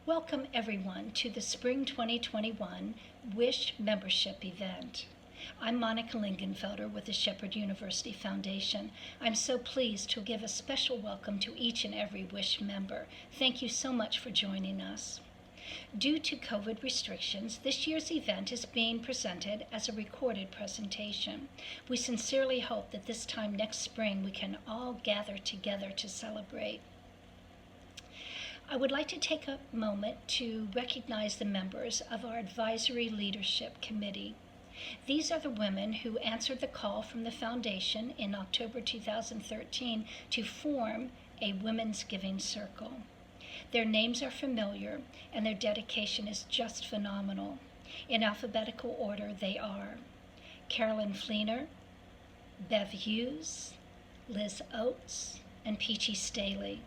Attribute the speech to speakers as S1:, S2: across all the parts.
S1: Welcome everyone to the Spring 2021 WISH membership event. I'm Monica Lingenfelder with the Shepherd University Foundation. I'm so pleased to give a special welcome to each and every WISH member. Thank you so much for joining us. Due to COVID restrictions, this year's event is being presented as a recorded presentation. We sincerely hope that this time next spring we can all gather together to celebrate. I would like to take a moment to recognize the members of our Advisory Leadership Committee. These are the women who answered the call from the Foundation in October 2013 to form a Women's Giving Circle. Their names are familiar and their dedication is just phenomenal. In alphabetical order, they are Carolyn Fleener, Bev Hughes, Liz Oates, and Peachy Staley.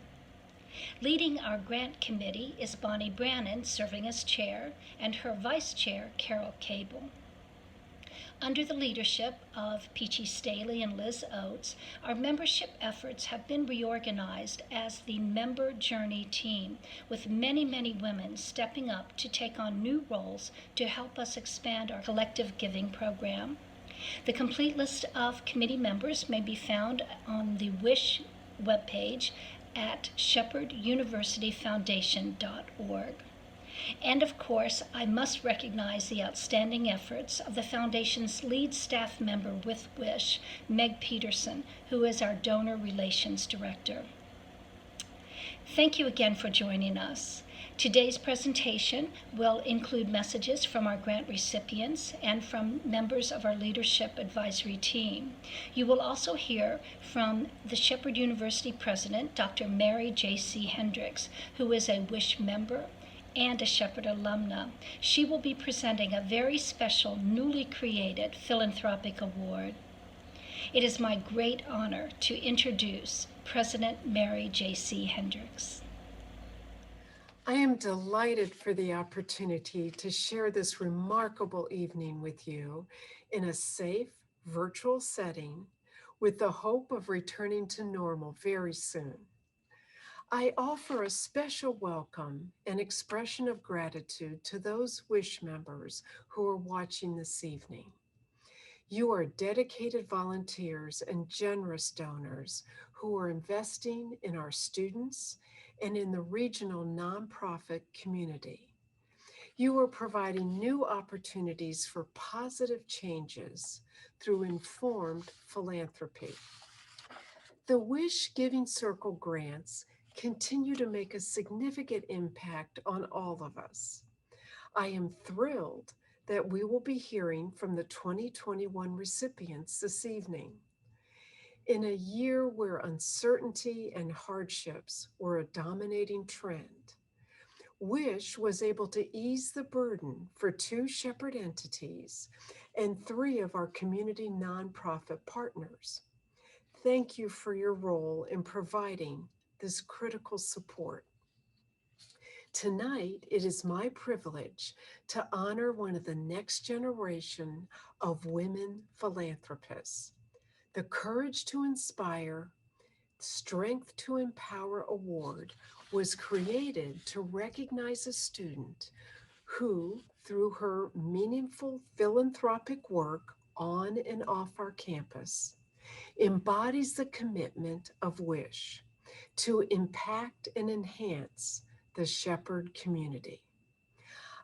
S1: Leading our grant committee is Bonnie Brannon, serving as chair, and her vice chair, Carol Cable. Under the leadership of Peachy Staley and Liz Oates, our membership efforts have been reorganized as the Member Journey team, with many women stepping up to take on new roles to help us expand our collective giving program. The complete list of committee members may be found on the WISH webpage at shepherduniversityfoundation.org. And of course, I must recognize the outstanding efforts of the Foundation's lead staff member with WISH, Meg Peterson, who is our Donor Relations Director. Thank you again for joining us. Today's presentation will include messages from our grant recipients and from members of our leadership advisory team. You will also hear from the Shepherd University President, Dr. Mary J.C. Hendricks, who is a WISH member and a Shepherd alumna. She will be presenting a very special, newly created philanthropic award. It is my great honor to introduce President Mary J.C. Hendricks.
S2: I am delighted for the opportunity to share this remarkable evening with you in a safe virtual setting with the hope of returning to normal very soon. I offer a special welcome and expression of gratitude to those WISH members who are watching this evening. You are dedicated volunteers and generous donors who are investing in our students and in the regional nonprofit community. You are providing new opportunities for positive changes through informed philanthropy. The WISH Giving Circle grants continue to make a significant impact on all of us. I am thrilled that we will be hearing from the 2021 recipients this evening. In a year where uncertainty and hardships were a dominating trend, WISH was able to ease the burden for 2 Shepherd entities and 3 of our community nonprofit partners. Thank you for your role in providing this critical support. Tonight, it is my privilege to honor one of the next generation of women philanthropists. The Courage to Inspire, Strength to Empower Award was created to recognize a student who, through her meaningful philanthropic work on and off our campus, embodies the commitment of WISH to impact and enhance the Shepherd community.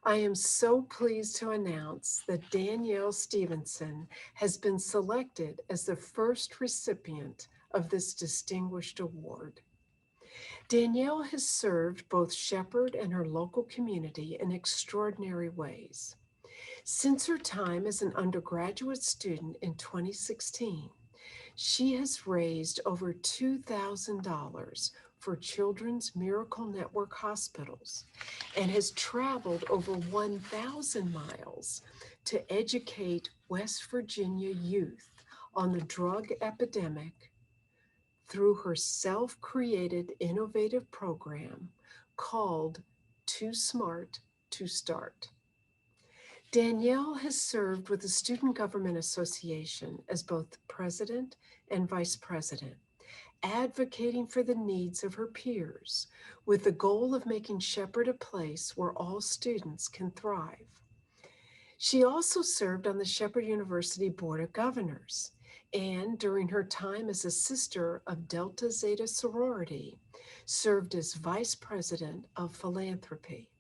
S2: I am so pleased to announce that Danielle Stevenson has been selected as the first recipient of this distinguished award. Danielle has served both Shepherd and her local community in extraordinary ways. Since her time as an undergraduate student in 2016, she has raised over $2,000 for Children's Miracle Network hospitals and has traveled over 1,000 miles to educate West Virginia youth on the drug epidemic through her self-created innovative program called Too Smart to Start. Danielle has served with the Student Government Association as both president and vice president advocating for the needs of her peers, with the goal of making Shepherd a place where all students can thrive. She also served on the Shepherd University Board of Governors, and during her time as a sister of Delta Zeta sorority, served as vice president of philanthropy.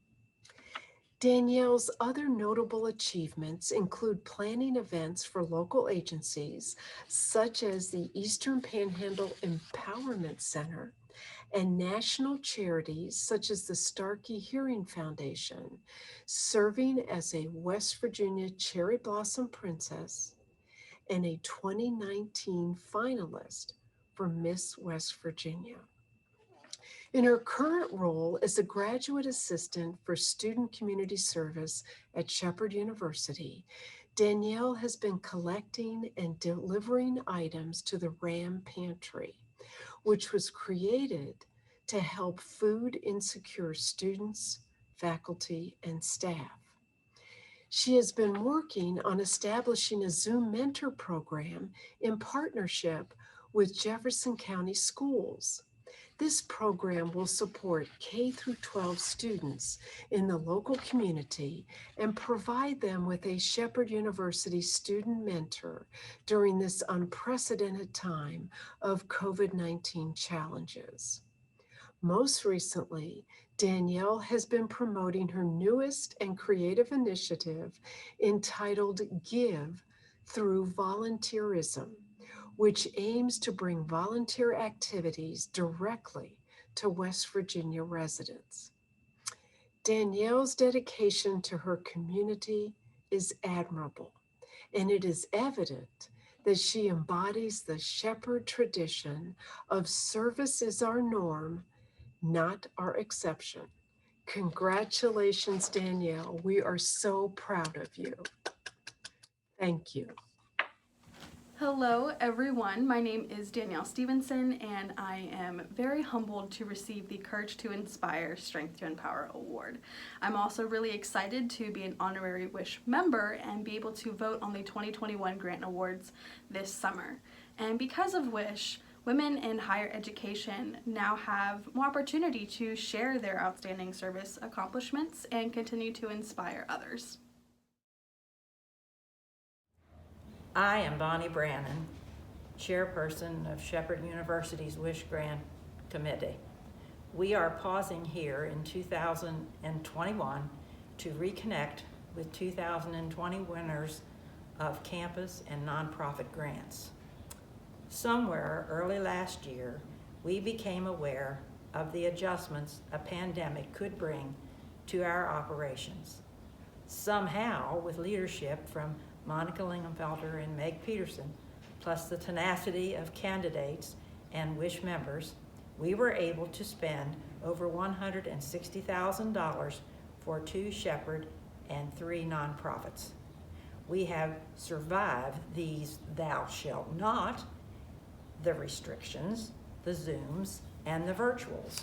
S2: Danielle's other notable achievements include planning events for local agencies such as the Eastern Panhandle Empowerment Center and national charities such as the Starkey Hearing Foundation, serving as a West Virginia Cherry Blossom Princess and a 2019 finalist for Miss West Virginia. In her current role as a graduate assistant for student community service at Shepherd University, Danielle has been collecting and delivering items to the RAM Pantry, which was created to help food insecure students, faculty, and staff. She has been working on establishing a Zoom mentor program in partnership with Jefferson County Schools. This program will support K through 12 students in the local community and provide them with a Shepherd University student mentor during this unprecedented time of COVID-19 challenges. Most recently, Danielle has been promoting her newest and creative initiative entitled Give Through Volunteerism, which aims to bring volunteer activities directly to West Virginia residents. Danielle's dedication to her community is admirable, and it is evident that she embodies the Shepherd tradition of service is our norm, not our exception. Congratulations, Danielle. We are so proud of you. Thank you.
S3: Hello, everyone. My name is Danielle Stevenson, and I am very humbled to receive the Courage to Inspire, Strength to Empower Award. I'm also really excited to be an honorary WISH member and be able to vote on the 2021 grant awards this summer. And because of WISH, women in higher education now have more opportunity to share their outstanding service accomplishments and continue to inspire others.
S4: I am Bonnie Brannon, chairperson of Shepherd University's WISH Grant Committee. We are pausing here in 2021 to reconnect with 2020 winners of campus and nonprofit grants. Somewhere early last year, we became aware of the adjustments a pandemic could bring to our operations. Somehow, with leadership from Monica Lingenfelter and Meg Peterson, plus the tenacity of candidates and WISH members, we were able to spend over $160,000 for 2 Shepherd and 3 nonprofits. We have survived these thou shalt not, the restrictions, the Zooms, and the virtuals.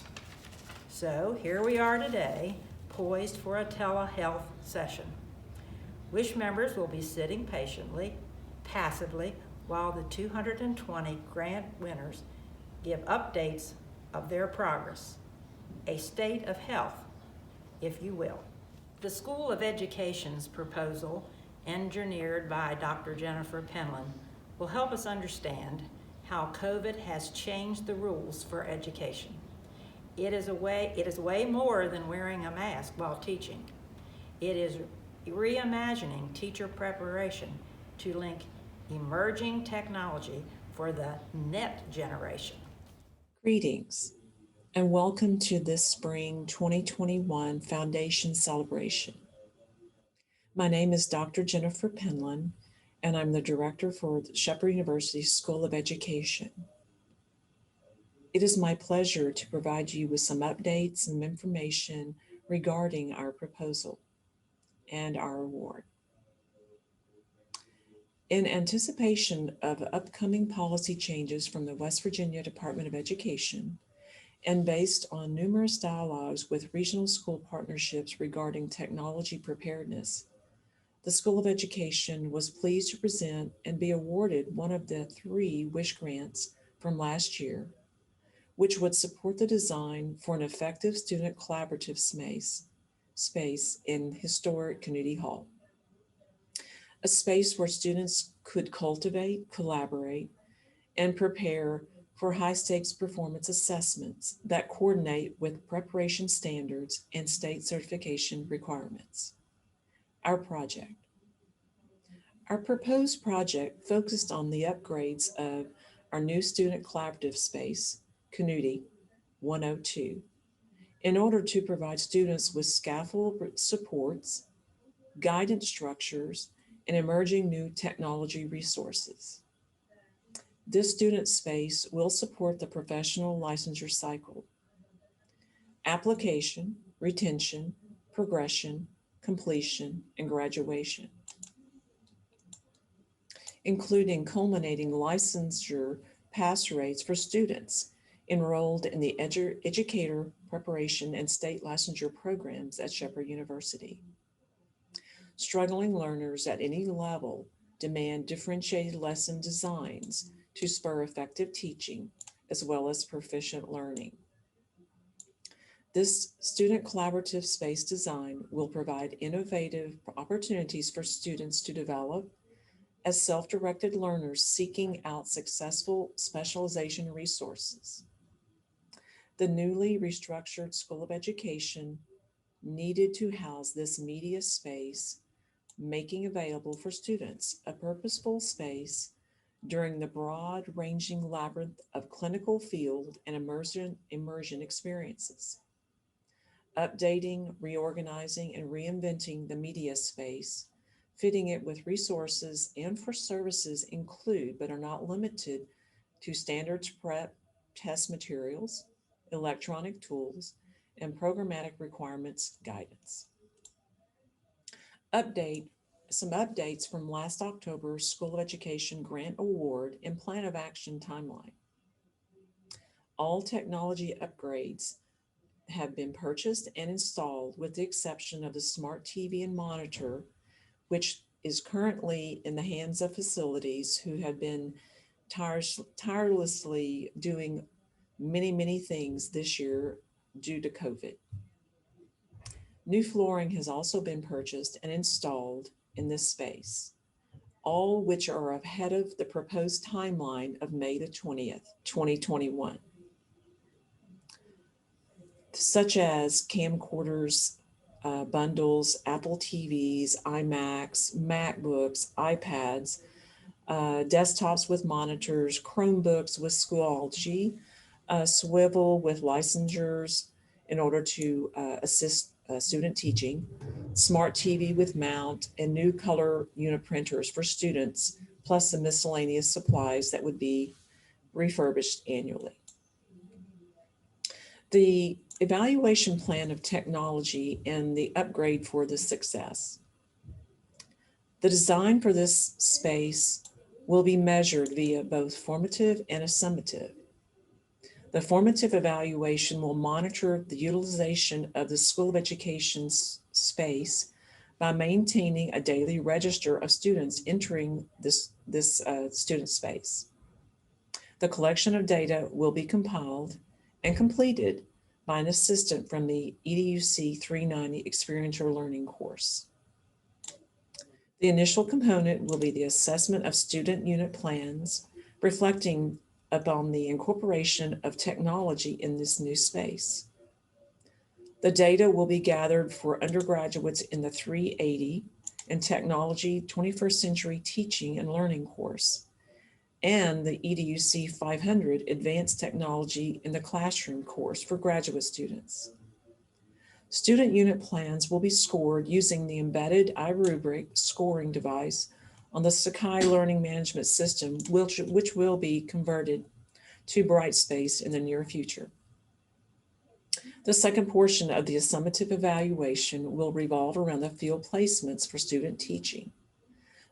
S4: So here we are today, poised for a telehealth session. WISH members will be sitting patiently, passively, while the 220 grant winners give updates of their progress, a state of health, if you will. The School of Education's proposal, engineered by Dr. Jennifer Penland, will help us understand how COVID has changed the rules for education. It is way more than wearing a mask while teaching. It is reimagining teacher preparation to link emerging technology for the net generation.
S5: Greetings and welcome to this spring 2021 Foundation Celebration. My name is Dr. Jennifer Penland, and I'm the director for the Shepherd University School of Education. It is my pleasure to provide you with some updates and information regarding our proposal and our award. In anticipation of upcoming policy changes from the West Virginia Department of Education, and based on numerous dialogues with regional school partnerships regarding technology preparedness, the School of Education was pleased to present and be awarded one of the 3 WISH grants from last year, which would support the design for an effective student collaborative space in historic Community Hall. A space where students could cultivate, collaborate, and prepare for high-stakes performance assessments that coordinate with preparation standards and state certification requirements. Our project. Our proposed project focused on the upgrades of our new student collaborative space, Canuti 102, in order to provide students with scaffold supports, guidance structures, and emerging new technology resources. This student space will support the professional licensure cycle, application, retention, progression, completion, and graduation, including culminating licensure pass rates for students enrolled in the educator preparation and state licensure programs at Shepherd University. Struggling learners at any level demand differentiated lesson designs to spur effective teaching as well as proficient learning. This student collaborative space design will provide innovative opportunities for students to develop as self-directed learners seeking out successful specialization resources. The newly restructured School of Education needed to house this media space, making available for students a purposeful space during the broad-ranging labyrinth of clinical field and immersion experiences. Updating, reorganizing, and reinventing the media space, fitting it with resources and for services include, but are not limited to standards prep, test materials, electronic tools, and programmatic requirements guidance. Some updates from last October's School of Education Grant Award and Plan of Action timeline. All technology upgrades have been purchased and installed with the exception of the smart TV and monitor, which is currently in the hands of facilities who have been tirelessly doing many things this year due to COVID. New flooring has also been purchased and installed in this space, all which are ahead of the proposed timeline of May the 20th, 2021, such as camcorders, bundles, Apple TVs, iMacs, MacBooks, iPads, desktops with monitors, Chromebooks with Schoology, Swivel with licensures in order to assist student teaching, Smart TV with mount, and new color unit printers for students, plus some miscellaneous supplies that would be refurbished annually. The evaluation plan of technology and the upgrade for the success. The design for this space will be measured via both formative and a summative. The formative evaluation will monitor the utilization of the School of Education's space by maintaining a daily register of students entering this student space. The collection of data will be compiled and completed by an assistant from the EDUC 390 Experiential Learning course. The initial component will be the assessment of student unit plans, reflecting upon the incorporation of technology in this new space. The data will be gathered for undergraduates in the 380 and Technology 21st Century Teaching and Learning course, and the EDUC 500 Advanced Technology in the Classroom course for graduate students. Student unit plans will be scored using the embedded iRubric scoring device on the Sakai Learning Management System, which will be converted to Brightspace in the near future. The second portion of the summative evaluation will revolve around the field placements for student teaching.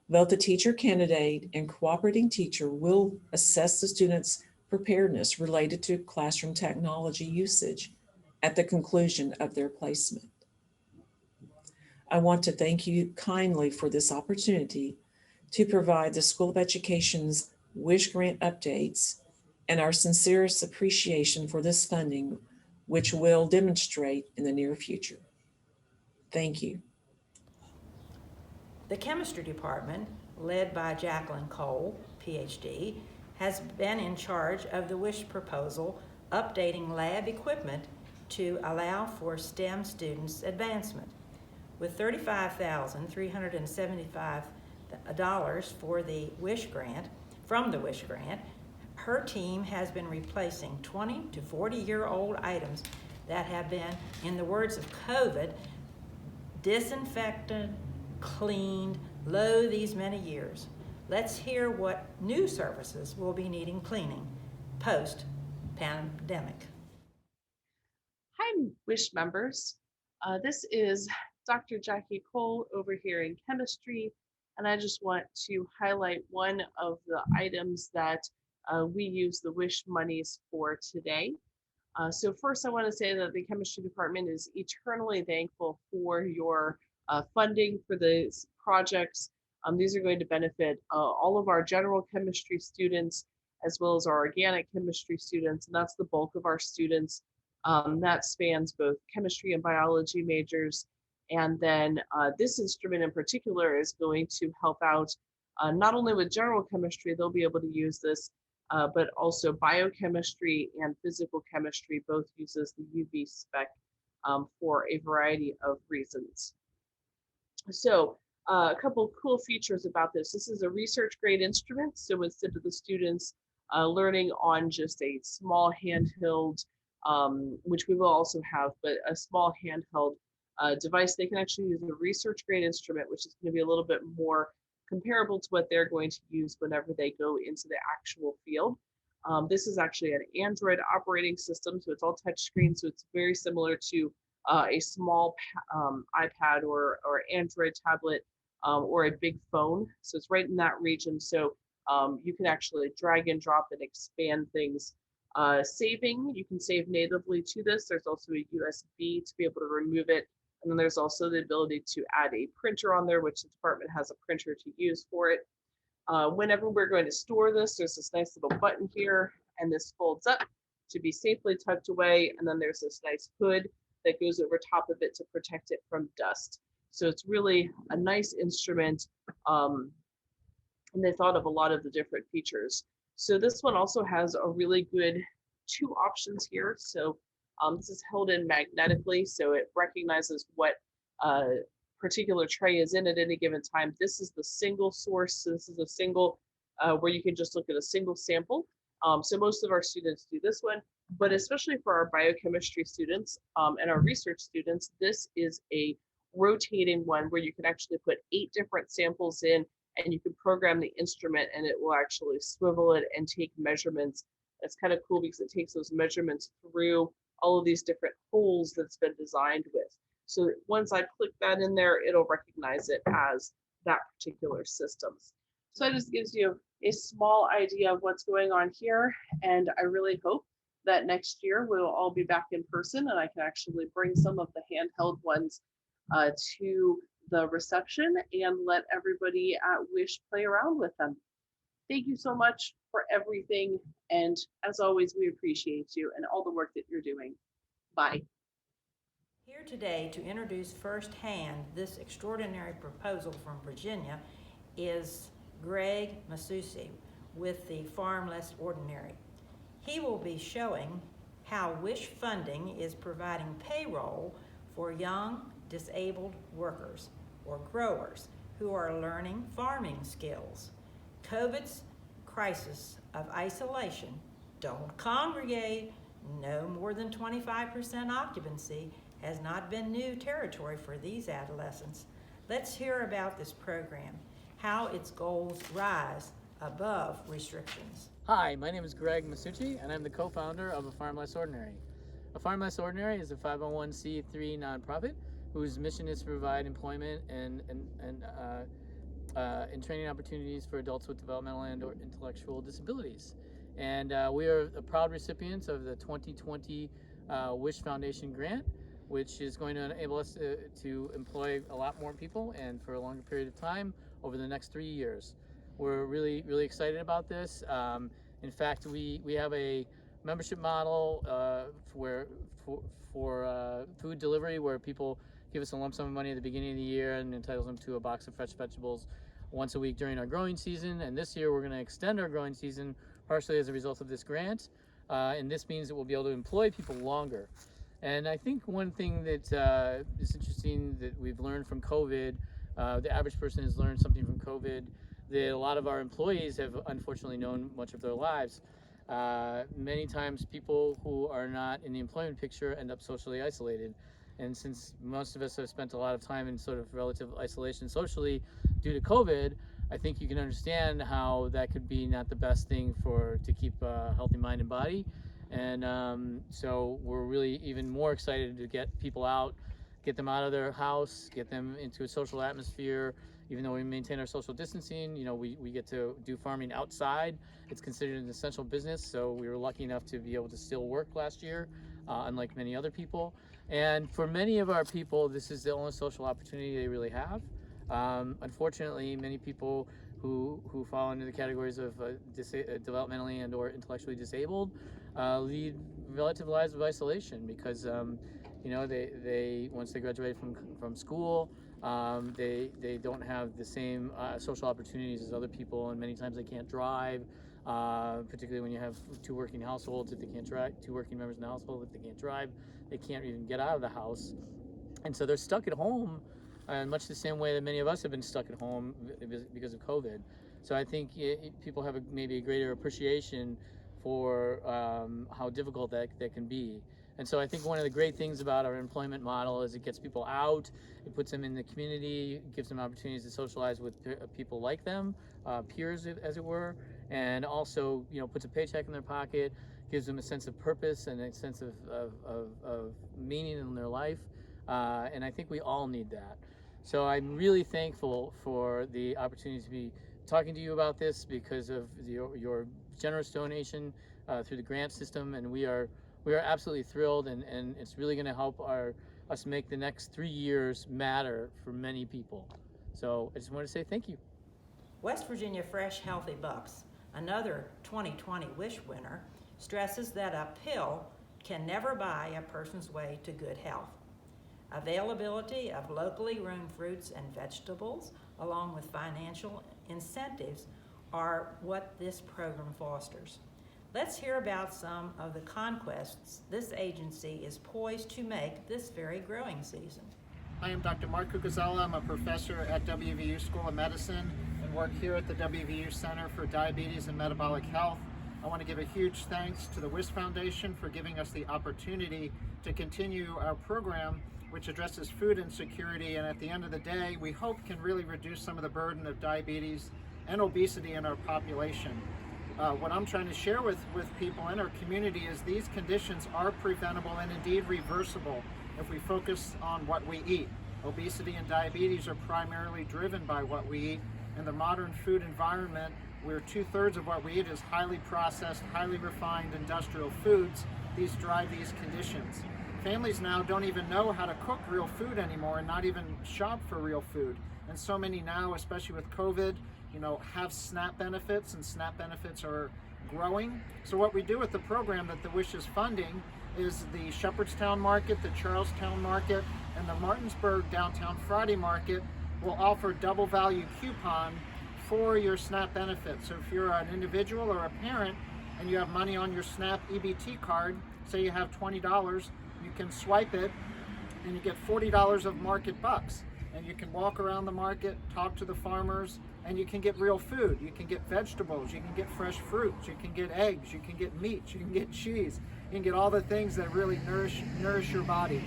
S5: Both the teacher candidate and cooperating teacher will assess the student's preparedness related to classroom technology usage at the conclusion of their placement. I want to thank you kindly for this opportunity to provide the School of Education's WISH grant updates and our sincerest appreciation for this funding, which we'll demonstrate in the near future. Thank you.
S4: The chemistry department, led by Jacqueline Cole, PhD, has been in charge of the WISH proposal, updating lab equipment to allow for STEM students' advancement. With $35,375 for the WISH grant, from the WISH grant, her team has been replacing 20 to 40-year-old items that have been, in the words of COVID, disinfected, cleaned, lo these many years. Let's hear what new services will be needing cleaning post-pandemic.
S6: Hi, WISH members. This is Dr. Jackie Cole over here in chemistry, and I just want to highlight one of the items that we use the WISH monies for today. So first I want to say that the chemistry department is eternally thankful for your funding for these projects. These are going to benefit all of our general chemistry students as well as our organic chemistry students, and that's the bulk of our students. That spans both chemistry and biology majors. And then this instrument in particular is going to help out not only with general chemistry, they'll be able to use this, but also biochemistry and physical chemistry both uses the UV spec for a variety of reasons. So a couple cool features about this. This is a research grade instrument. So instead of the students learning on just a small handheld, which we will also have, but a small handheld device, they can actually use a research grade instrument, which is going to be a little bit more comparable to what they're going to use whenever they go into the actual field. This is actually an Android operating system, so it's all touchscreen, so it's very similar to a small iPad or Android tablet or a big phone. So it's right in that region, so you can actually drag and drop and expand things. Saving, you can save natively to this. There's also a USB to be able to remove it. And then there's also the ability to add a printer on there, which the department has a printer to use for it. Whenever we're going to store this, there's this nice little button here, and this folds up to be safely tucked away. And then there's this nice hood that goes over top of it to protect it from dust. So it's really a nice instrument. And they thought of a lot of the different features. So this one also has a really good two options here. So this is held in magnetically, so it recognizes what particular tray is in at any given time. This is the single source. So this is a single where you can just look at a single sample. So most of our students do this one, but especially for our biochemistry students and our research students, this is a rotating one where you can actually put 8 different samples in, and you can program the instrument and it will actually swivel it and take measurements. That's kind of cool because it takes those measurements through all of these different holes that's been designed with. So once I click that in there, it'll recognize it as that particular system. So it just gives you a small idea of what's going on here. And I really hope that next year we'll all be back in person and I can actually bring some of the handheld ones to the reception and let everybody at WISH play around with them. Thank you so much for everything. And as always, we appreciate you and all the work that you're doing. Bye.
S4: Here today to introduce firsthand this extraordinary proposal from Virginia is Greg Masucci with the Farm Less Ordinary. He will be showing how WISH funding is providing payroll for young disabled workers or growers who are learning farming skills. COVID's crisis of isolation, don't congregate, no more than 25% occupancy has not been new territory for these adolescents. Let's hear about this program, how its goals rise above restrictions.
S7: Hi, my name is Greg Masucci, and I'm the co-founder of A Farm Less Ordinary. A Farm Less Ordinary is a 501c3 nonprofit whose mission is to provide employment and training opportunities for adults with developmental and or intellectual disabilities. And we are the proud recipients of the 2020 WISH Foundation grant, which is going to enable us to employ a lot more people and for a longer period of time over the next 3 years. We're really excited about this. In fact, we have a membership model for food delivery where people give us a lump sum of money at the beginning of the year and entitles them to a box of fresh vegetables once a week during our growing season. And this year we're going to extend our growing season partially as a result of this grant. And this means that we'll be able to employ people longer. And I think one thing that is interesting that we've learned from COVID, the average person has learned something from COVID that a lot of our employees have unfortunately known much of their lives. Many times people who are not in the employment picture end up socially isolated. And since most of us have spent a lot of time in sort of relative isolation socially due to COVID, I think you can understand how that could be not the best thing to keep a healthy mind and body. And so we're really even more excited to get people out, get them out of their house, get them into a social atmosphere. Even though we maintain our social distancing, we get to do farming outside. It's considered an essential business, so we were lucky enough to be able to still work last year, unlike many other people. And for many of our people, this is the only social opportunity they really have. Unfortunately, many people who fall into the categories of developmentally and or intellectually disabled lead relative lives of isolation because they once they graduate from school, they don't have the same social opportunities as other people, and many times they can't drive, particularly when you have two working households. If they can't drive, two working members in the household, if they can't drive, they can't even get out of the house, and so they're stuck at home, much the same way that many of us have been stuck at home because of COVID. So I think people have maybe a greater appreciation for how difficult that can be. And so I think one of the great things about our employment model is it gets people out, it puts them in the community, gives them opportunities to socialize with people like them, peers as it were, and also puts a paycheck in their pocket, gives them a sense of purpose and a sense of meaning in their life. And I think we all need that. So I'm really thankful for the opportunity to be talking to you about this because of your generous donation through the grant system, and we are absolutely thrilled, and it's really going to help us make the next 3 years matter for many people. So I just want to say thank you.
S4: West Virginia Fresh Healthy Bucks, another 2020 Wish winner, stresses that a pill can never buy a person's way to good health. Availability of locally grown fruits and vegetables, along with financial incentives, are what this program fosters. Let's hear about some of the conquests this agency is poised to make this very growing season.
S8: I am Dr. Mark Cucuzella. I'm a professor at WVU School of Medicine and work here at the WVU Center for Diabetes and Metabolic Health. I want to give a huge thanks to the WISH Foundation for giving us the opportunity to continue our program, which addresses food insecurity, and at the end of the day, we hope can really reduce some of the burden of diabetes and obesity in our population. What I'm trying to share with people in our community is these conditions are preventable and indeed reversible if we focus on what we eat. Obesity and diabetes are primarily driven by what we eat. In the modern food environment, where 2/3 of what we eat is highly processed, highly refined industrial foods, these drive these conditions. Families now don't even know how to cook real food anymore and not even shop for real food. And so many now, especially with COVID, have SNAP benefits, and SNAP benefits are growing. So what we do with the program that the WISH is funding is the Shepherdstown Market, the Charlestown Market, and the Martinsburg Downtown Friday Market will offer double value coupon for your SNAP benefits. So if you're an individual or a parent and you have money on your SNAP EBT card, say you have $20, you can swipe it and you get $40 of market bucks. And you can walk around the market, talk to the farmers, and you can get real food. You can get vegetables, you can get fresh fruits, you can get eggs, you can get meat, you can get cheese, you can get all the things that really nourish your body.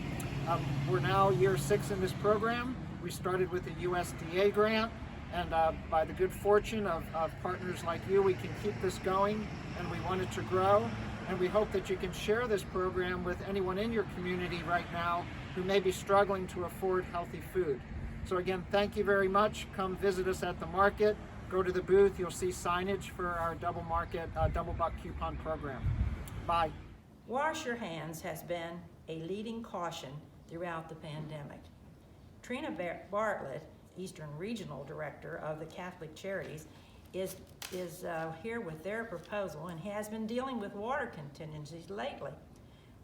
S8: We're now year 6 in this program. We started with a USDA grant, and by the good fortune of partners like you, we can keep this going, and we want it to grow. And we hope that you can share this program with anyone in your community right now who may be struggling to afford healthy food. So again, thank you very much. Come visit us at the market. Go to the booth. You'll see signage for our double buck coupon program. Bye.
S4: Wash your hands has been a leading caution throughout the pandemic. Trina Bartlett, Eastern Regional Director of the Catholic Charities, is is here with their proposal and has been dealing with water contingencies lately.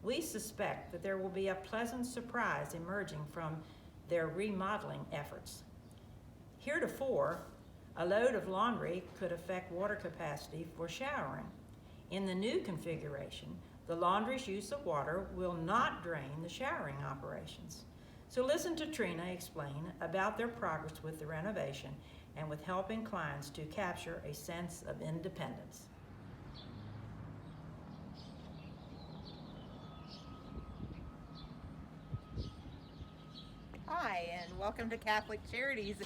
S4: We suspect that there will be a pleasant surprise emerging from their remodeling efforts. Heretofore, a load of laundry could affect water capacity for showering. In the new configuration, the laundry's use of water will not drain the showering operations. So listen to Trina explain about their progress with the renovation and with helping clients to capture a sense of independence.
S9: Hi, and welcome to Catholic Charities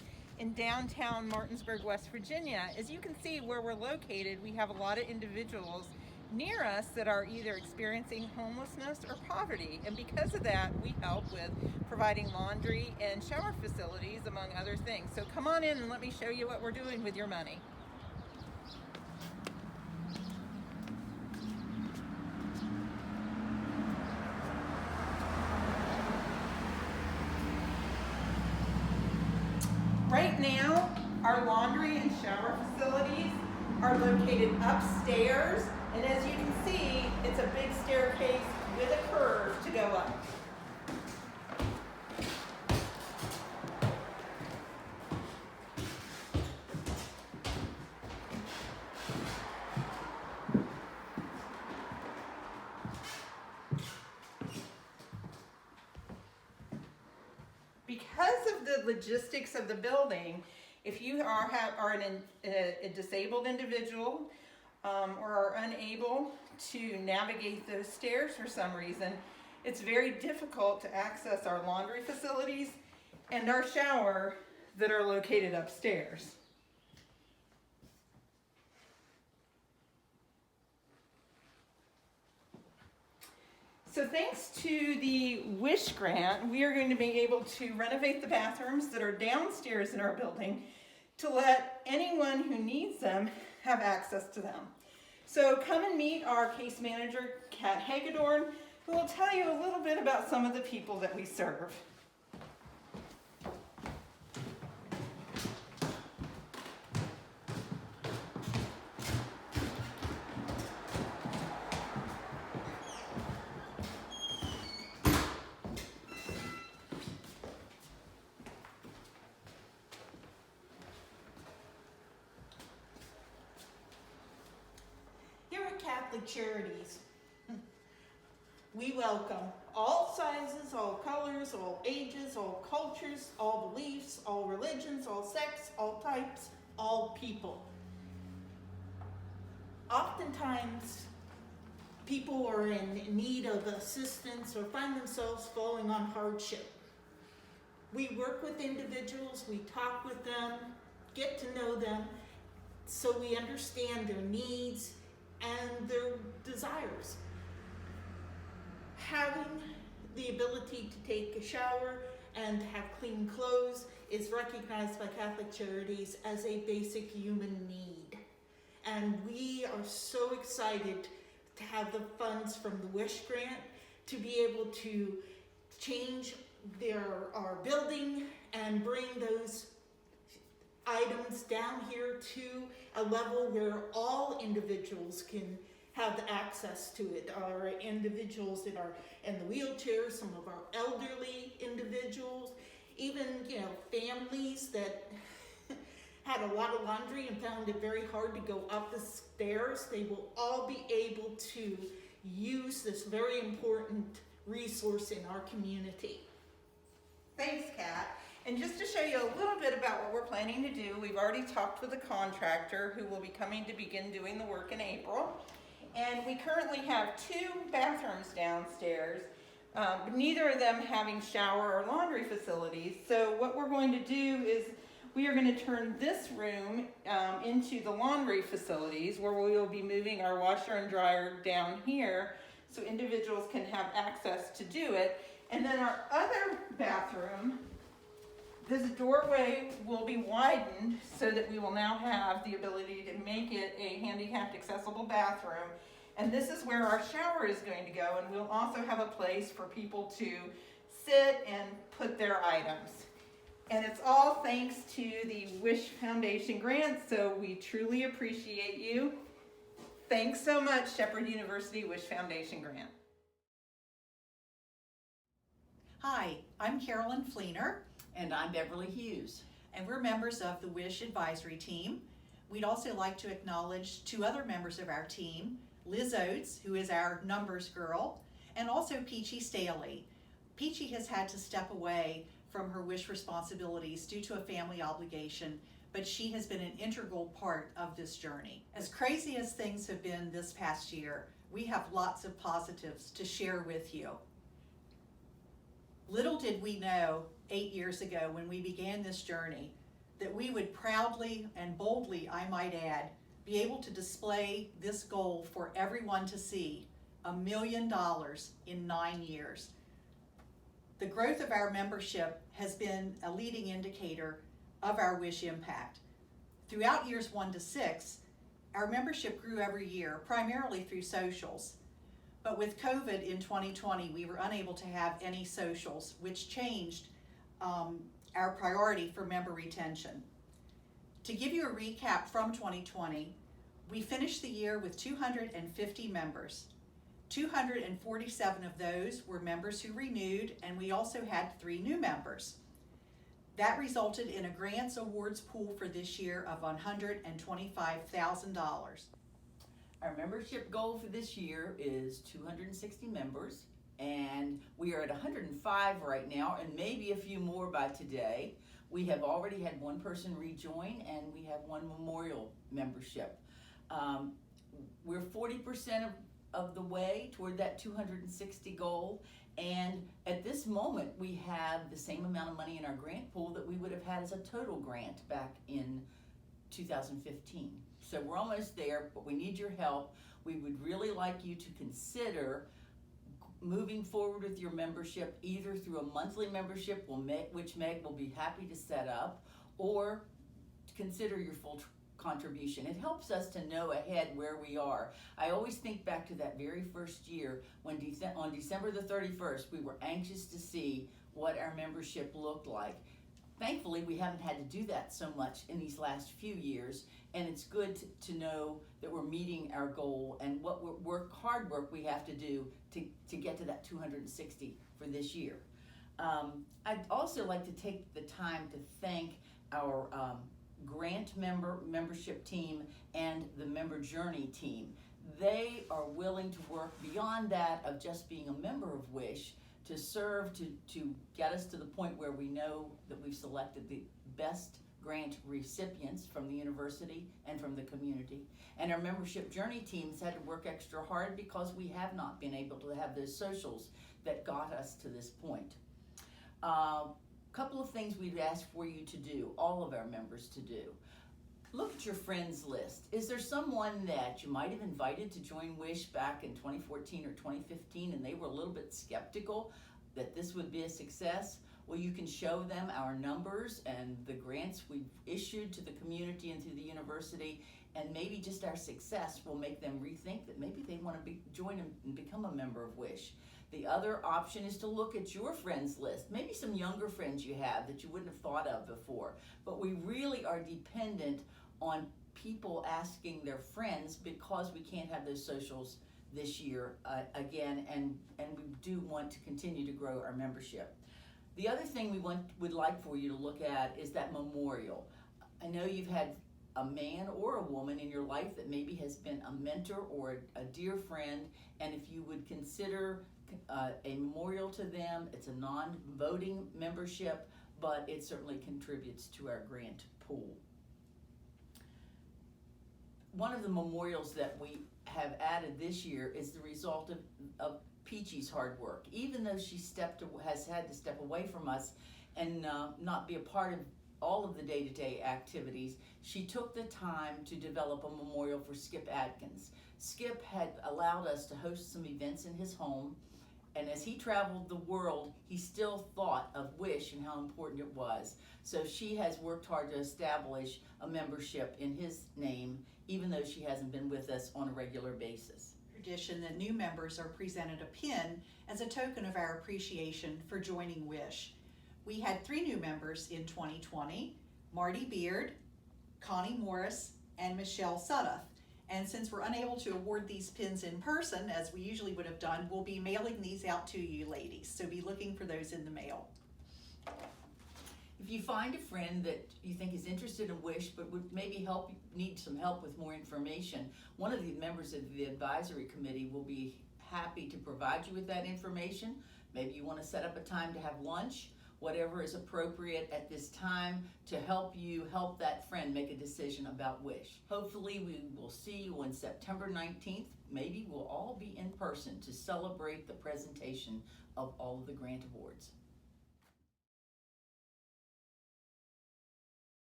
S9: in downtown Martinsburg, West Virginia. As you can see where we're located, we have a lot of individuals near us that are either experiencing homelessness or poverty, and because of that we help with providing laundry and shower facilities, among other things. So come on in and let me show you what we're doing with your money. Right now, our laundry and shower facilities are located upstairs, and as you can see, it's a big staircase with a curve to go up. Because of the logistics of the building, if you are a disabled individual or are unable to navigate those stairs for some reason, it's very difficult to access our laundry facilities and our shower that are located upstairs. So thanks to the WISH grant, we are going to be able to renovate the bathrooms that are downstairs in our building to let anyone who needs them have access to them. So come and meet our case manager, Kat Hagedorn, who will tell you a little bit about some of the people that we serve. Catholic Charities, we welcome all sizes, all colors, all ages, all cultures, all beliefs, all religions, all sects, all types, all people. Oftentimes, people are in need of assistance or find themselves falling on hardship. We work with individuals, we talk with them, get to know them, so we understand their needs and their desires. Having the ability to take a shower and have clean clothes is recognized by Catholic Charities as a basic human need. And we are so excited to have the funds from the WISH grant to be able to change our building and bring those items down here to a level where all individuals can have access to it. Our individuals that are in the wheelchairs, some of our elderly individuals, even families that had a lot of laundry and found it very hard to go up the stairs, they will all be able to use this very important resource in our community. Thanks, Kat. And just to show you a little bit about what we're planning to do, we've already talked with a contractor who will be coming to begin doing the work in April. And we currently have 2 bathrooms downstairs, but neither of them having shower or laundry facilities. So what we're going to do is we are going to turn this room into the laundry facilities, where we will be moving our washer and dryer down here so individuals can have access to do it. And then our other bathroom, this doorway will be widened so that we will now have the ability to make it a handicapped accessible bathroom. And this is where our shower is going to go, and we'll also have a place for people to sit and put their items.
S10: And it's all thanks to the Wish Foundation grant, so we truly appreciate you. Thanks so much, Shepherd University Wish Foundation grant.
S11: Hi, I'm Carolyn Fleener.
S12: And I'm Beverly Hughes.
S11: And we're members of the Wish Advisory Team. We'd also like to acknowledge 2 other members of our team, Liz Oates, who is our numbers girl, and also Peachy Staley. Peachy has had to step away from her Wish responsibilities due to a family obligation, but she has been an integral part of this journey. As crazy as things have been this past year, we have lots of positives to share with you. Little did we know 8 years ago when we began this journey that we would proudly and boldly, I might add, be able to display this goal for everyone to see, $1 million in 9 years. The growth of our membership has been a leading indicator of our Wish impact. Throughout years 1 to 6, our membership grew every year, primarily through socials. But with COVID in 2020, we were unable to have any socials, which changed our priority for member retention. To give you a recap from 2020, we finished the year with 250 members. 247 of those were members who renewed, and we also had 3 new members. That resulted in a grants awards pool for this year of $125,000.
S12: Our membership goal for this year is 260 members, and we are at 105 right now, and maybe a few more by today. We have already had 1 person rejoin, and we have 1 memorial membership. We're 40% of the way toward that 260 goal, and at this moment we have the same amount of money in our grant pool that we would have had as a total grant back in 2015. So we're almost there, but we need your help. We would really like you to consider moving forward with your membership, either through a monthly membership, which Meg will be happy to set up, or consider your full contribution. It helps us to know ahead where we are. I always think back to that very first year when on December the 31st, we were anxious to see what our membership looked like. Thankfully, we haven't had to do that so much in these last few years, and it's good to know that we're meeting our goal and what hard work we have to do to get to that 260 for this year. I'd also like to take the time to thank our grant membership team and the member journey team. They are willing to work beyond that of just being a member of Wish to serve to get us to the point where we know that we've selected the best grant recipients from the university and from the community. And our membership journey teams had to work extra hard because we have not been able to have those socials that got us to this point. Couple of things we'd ask for you to do, all of our members to do. Look at your friends list. Is there someone that you might have invited to join Wish back in 2014 or 2015 and they were a little bit skeptical that this would be a success? Well, you can show them our numbers and the grants we've issued to the community and to the university, and maybe just our success will make them rethink that maybe they want to join and become a member of Wish. The other option is to look at your friends list, maybe some younger friends you have that you wouldn't have thought of before. But we really are dependent on people asking their friends because we can't have those socials this year again, and we do want to continue to grow our membership. The other thing we would like for you to look at is that memorial. I know you've had a man or a woman in your life that maybe has been a mentor or a dear friend, and if you would consider a memorial to them. It's a non-voting membership, but it certainly contributes to our grant pool. One of the memorials that we have added this year is the result of Peachy's hard work. Even though she has had to step away from us and not be a part of all of the day-to-day activities, she took the time to develop a memorial for Skip Adkins. Skip had allowed us to host some events in his home, and as he traveled the world, he still thought of Wish and how important it was. So she has worked hard to establish a membership in his name, even though she hasn't been with us on a regular basis.
S11: Tradition that new members are presented a pin as a token of our appreciation for joining Wish. We had 3 new members in 2020, Marty Beard, Connie Morris, and Michelle Sudduth. And since we're unable to award these pins in person, as we usually would have done, we'll be mailing these out to you ladies. So be looking for those in the mail.
S12: If you find a friend that you think is interested in WISH but would maybe need some help with more information, one of the members of the advisory committee will be happy to provide you with that information. Maybe you want to set up a time to have lunch, whatever is appropriate at this time to help that friend make a decision about WISH. Hopefully we will see you on September 19th. Maybe we'll all be in person to celebrate the presentation of all of the grant awards.